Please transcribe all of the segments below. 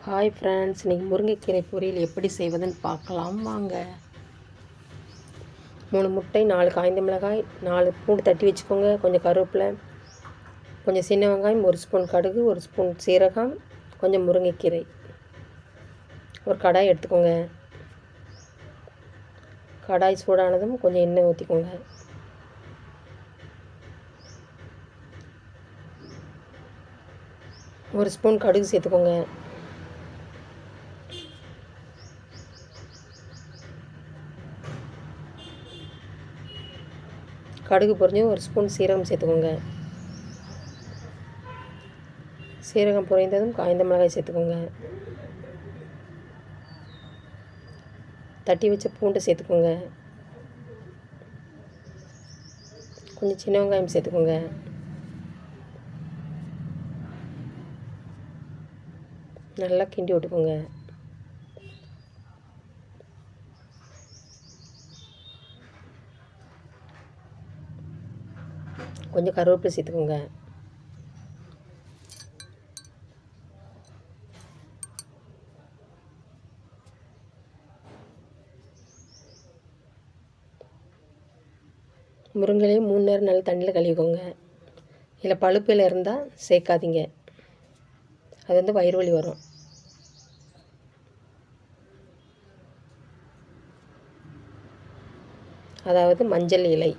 Hi friends, இன்றைக்கி முருங்கைக்கீரை பொரியல் எப்படி செய்வதுன்னு பார்க்கலாம் வாங்க. 3 முட்டை, 4 காய்ந்த மிளகாய், 4 பூண்டு தட்டி வச்சுக்கோங்க. கொஞ்சம் கருவேப்பிலை, கொஞ்சம் சின்ன வெங்காயம், 1 ஸ்பூன் கடுகு, 1 ஸ்பூன் சீரகம், கொஞ்சம் முருங்கைக்கீரை. ஒரு கடாய் எடுத்துக்கோங்க. கடாய் சூடானதும் கொஞ்சம் எண்ணெய் ஊற்றிக்கோங்க. ஒரு ஸ்பூன் கடுகு சேர்த்துக்கோங்க. கடுகு பொரிஞ்சு 1 ஸ்பூன் சீரகம் சேர்த்துக்கோங்க. சீரகம் பொரிந்ததும் காய்ந்த மிளகாய் சேர்த்துக்கோங்க. தட்டி வச்ச பூண்டு சேர்த்துக்கோங்க. கொஞ்சம் சின்ன வெங்காயம் சேர்த்துக்கோங்க. நல்லா கிண்டி விட்டுக்கோங்க. கொஞ்சம் கருவேப்பிலை சேர்த்துக்கோங்க. முருங்கைலையும் 3 நேரம் நல்லா தண்ணியில் கழுவிக்கோங்க. இல்லை பழுப்பில் இருந்தால் சேர்க்காதீங்க, அது வந்து வயிறு வலி வரும். அதாவது மஞ்சள் இலை.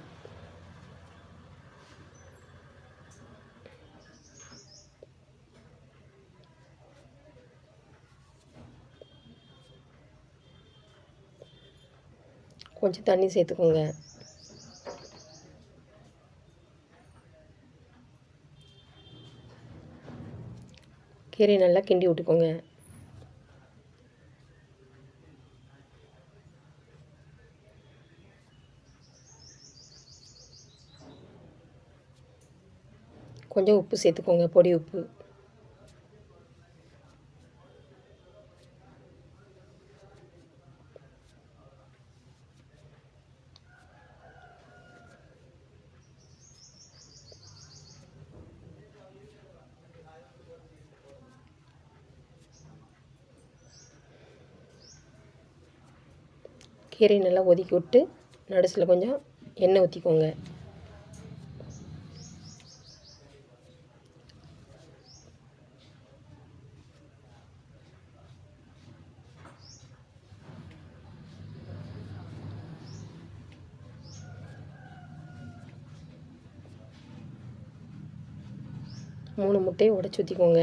கொஞ்சம் தண்ணி சேர்த்துக்கோங்க. கீரை நல்லா கிண்டி விட்டுக்கோங்க. கொஞ்சம் உப்பு சேர்த்துக்கோங்க, பொடி உப்பு. கீரை நல்லா ஒதுக்கி விட்டு நடுசில் கொஞ்சம் எண்ணெய் ஊற்றிக்கோங்க. மூணு முட்டையை உடைச்சி ஊற்றிக்கோங்க.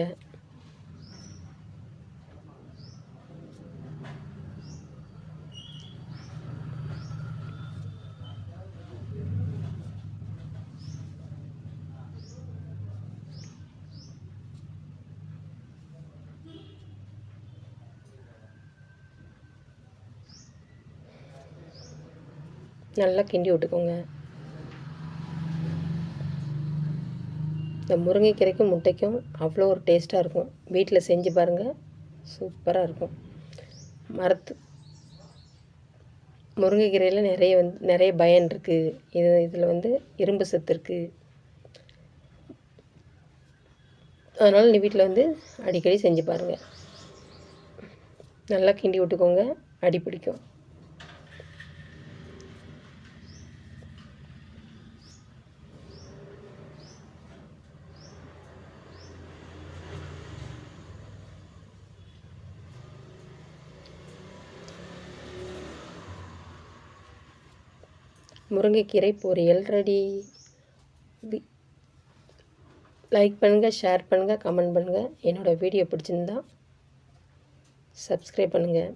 நல்லா கிண்டி விட்டுக்கோங்க. இந்த முருங்கைக்கீரைக்கும் முட்டைக்கும் அவ்வளோ ஒரு டேஸ்ட்டாக இருக்கும். வீட்டில் செஞ்சு பாருங்கள், சூப்பராக இருக்கும். முருங்கைக்கீரையில் நிறைய பயன் இருக்குது. இதில் வந்து இரும்பு சத்து இருக்குது. அதனால் நீ வீட்டில் வந்து அடிக்கடி செஞ்சு பாருங்கள். நல்லா கிண்டி விட்டுக்கோங்க, அடி பிடிக்கும். முருங்கைக்கீரை பொரியல் ரெடி. லைக் பண்ணுங்கள், ஷேர் பண்ணுங்கள், கமெண்ட் பண்ணுங்கள். என்னோடய வீடியோ பிடிச்சிருந்தா சப்ஸ்கிரைப் பண்ணுங்கள்.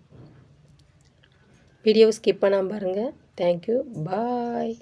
வீடியோவை ஸ்கிப் பண்ணாமல் பாருங்கள். தேங்க்யூ, பாய்.